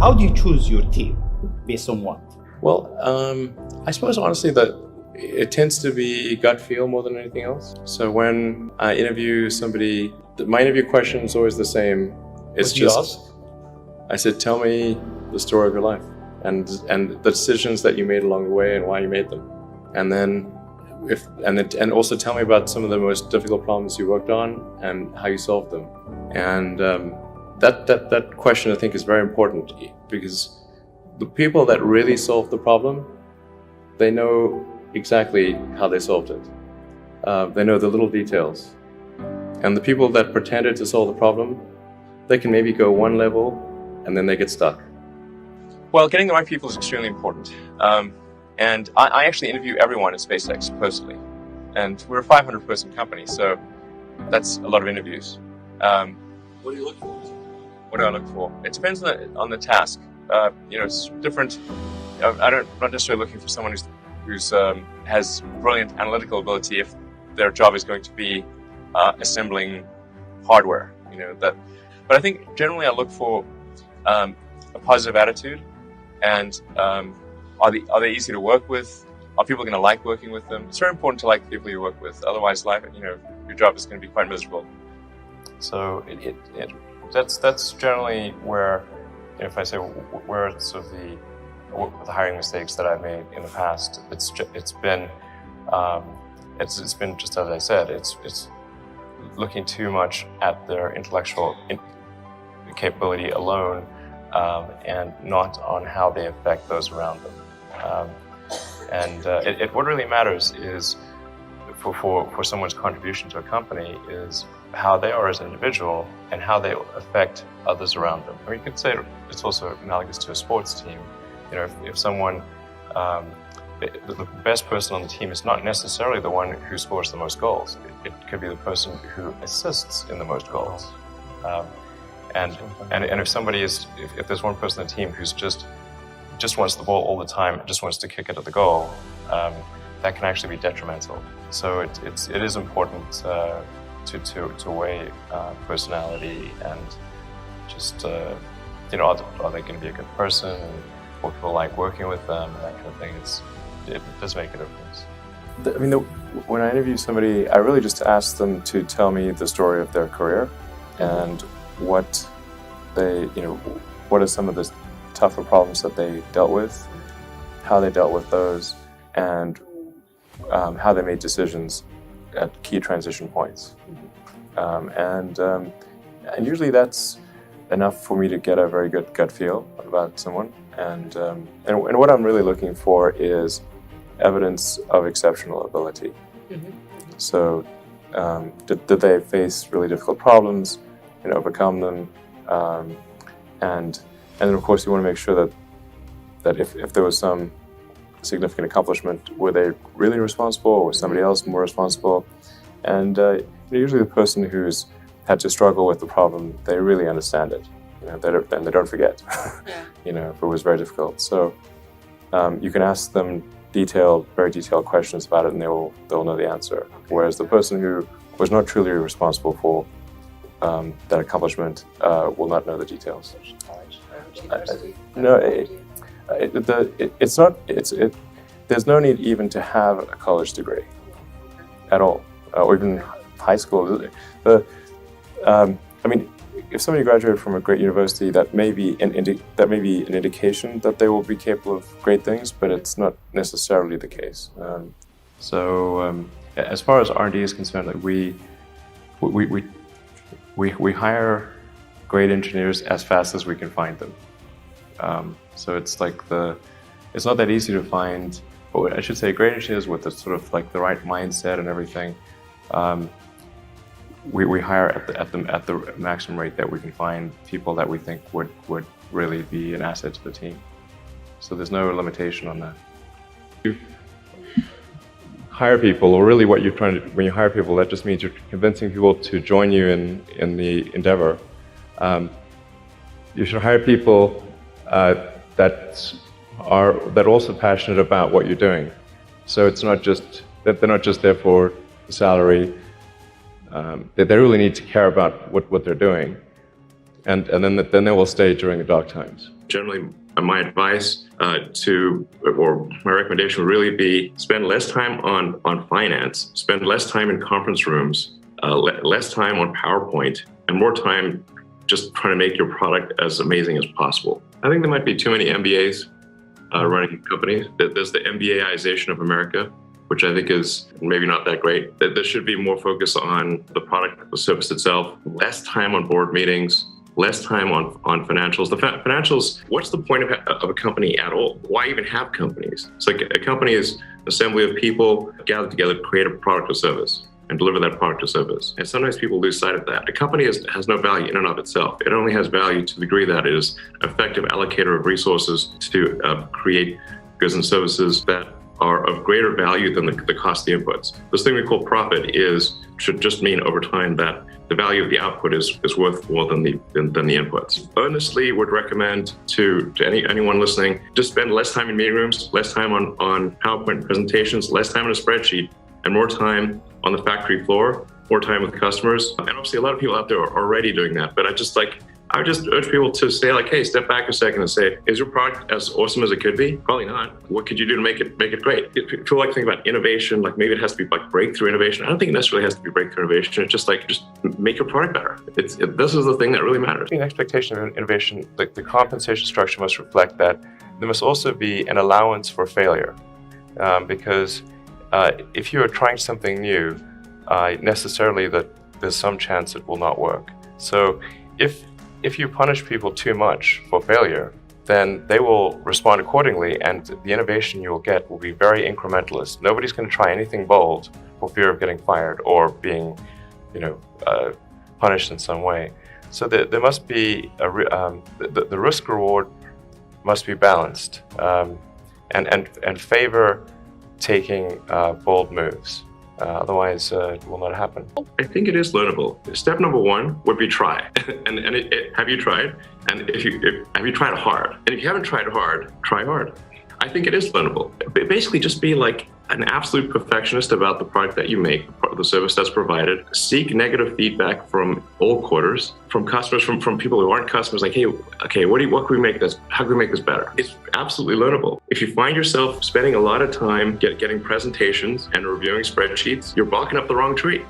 how do you choose your team? Based on what? Well, I suppose honestly that it tends to be gut feel more than anything else. So when I interview somebody, my interview question is always the same. It's just, I said, tell me the story of your life and the decisions that you made along the way and why you made them. And then and also tell me about some of the most difficult problems you worked on and how you solved them. And that question I think is very important, because the people that really solve the problem, they know exactly how they solved it. They know the little details. And the people that pretended to solve the problem, they can maybe go one level and then they get stuck. Well, getting the right people is extremely important. And I actually interview everyone at SpaceX personally. And we're a 500-person company, so that's a lot of interviews. What do you look for? What do I look for? It depends on the task. It's different. I'm not necessarily looking for someone who's has brilliant analytical ability if their job is going to be assembling hardware. But I think generally I look for a positive attitude, and are they easy to work with? Are people going to like working with them? It's very important to like the people you work with. Otherwise, your job is going to be quite miserable. So that's generally where, if I say where sort of the hiring mistakes that I've made in the past, it's been just as I said, it's looking too much at their intellectual capability alone, and not on how they affect those around them. What really matters is for someone's contribution to a company is how they are as an individual and how they affect others around them. I mean, you could say it's also analogous to a sports team. If someone, the best person on the team is not necessarily the one who scores the most goals. It could be the person who assists in the most goals. And if there's one person on the team who's just wants the ball all the time, just wants to kick it at the goal, that can actually be detrimental. So it is important to weigh personality and just are they going to be a good person, and what people like working with them, and that kind of thing. It does make a difference. When I interview somebody, I really just ask them to tell me the story of their career and what are some of the tougher problems that they dealt with, how they dealt with those, and how they made decisions at key transition points. And usually that's enough for me to get a very good gut feel about someone. And what I'm really looking for is evidence of exceptional ability. Mm-hmm. So did they face really difficult problems and overcome them? And then of course you want to make sure that if there was some significant accomplishment, were they really responsible, or was somebody else more responsible? And usually the person who's had to struggle with the problem, they really understand it. They don't forget. Yeah. If it was very difficult. So you can ask them very detailed questions about it, and they'll know the answer. Whereas the person who was not truly responsible for that accomplishment will not know the details. There's no need even to have a college degree at all, or even high school. If somebody graduated from a great university, that may be an indication that they will be capable of great things, but it's not necessarily the case. As far as R&D is concerned, we hire great engineers as fast as we can find them. So it's not that easy to find, or I should say great engineers with the sort of the right mindset and everything. We hire at the maximum rate that we can find people that we think would really be an asset to the team. So there's no limitation on that. You hire people, or really what you're trying to, when you hire people, that just means you're convincing people to join you in the endeavor. You should hire people that are also passionate about what you're doing. So it's not just that they're not just there for the salary. They really need to care about what they're doing, and then they will stay during the dark times. Generally, my advice or my recommendation would really be spend less time on finance, spend less time in conference rooms, less time on PowerPoint, and more time just trying to make your product as amazing as possible. I think there might be too many MBAs running companies. There's the MBAization of America, which I think is maybe not that great. There should be more focus on the product, the service itself, less time on board meetings, less time on financials. The financials, what's the point of a company at all? Why even have companies? It's like a company is an assembly of people gathered together to create a product or service and deliver that product or service. And sometimes people lose sight of that. A company has no value in and of itself. It only has value to the degree that it is an effective allocator of resources to create goods and services that are of greater value than the cost of the inputs. This thing we call profit should just mean over time that the value of the output is worth more than the inputs. Earnestly would recommend to anyone listening, just spend less time in meeting rooms, less time on PowerPoint presentations, less time on a spreadsheet, and more time on the factory floor, more time with customers. And obviously a lot of people out there are already doing that, but I would just urge people to say hey, step back a second and say, is your product as awesome as it could be? Probably not. What could you do to make it great? If people think about innovation, maybe it has to be breakthrough innovation. I don't think it necessarily has to be breakthrough innovation. It's just make your product better. This is the thing that really matters. In expectation of innovation, the compensation structure must reflect that. There must also be an allowance for failure, because if you are trying something new, necessarily that there's some chance it will not work. So if you punish people too much for failure, then they will respond accordingly, and the innovation you will get will be very incrementalist. Nobody's going to try anything bold for fear of getting fired or being, punished in some way. So there must be the risk reward must be balanced, and favor taking bold moves. Otherwise, it will not happen. I think it is learnable. Step number one would be try. and have you tried? And have you tried hard? And if you haven't tried hard, try hard. I think it is learnable. Basically, just be an absolute perfectionist about the product that you make, the service that's provided. Seek negative feedback from all quarters, from customers, from people who aren't customers. Hey, okay, how can we make this better? It's absolutely learnable. If you find yourself spending a lot of time getting presentations and reviewing spreadsheets, you're barking up the wrong tree.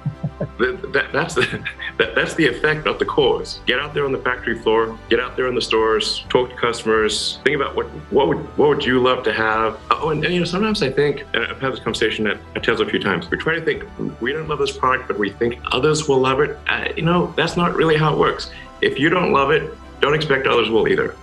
That's the effect, not the cause. Get out there on the factory floor, get out there in the stores, talk to customers, think about what would you love to have. Oh, and sometimes I think, and I've had this conversation at Tesla a few times, we try to think, we don't love this product, but we think others will love it. That's not really how it works. If you don't love it, don't expect others will either.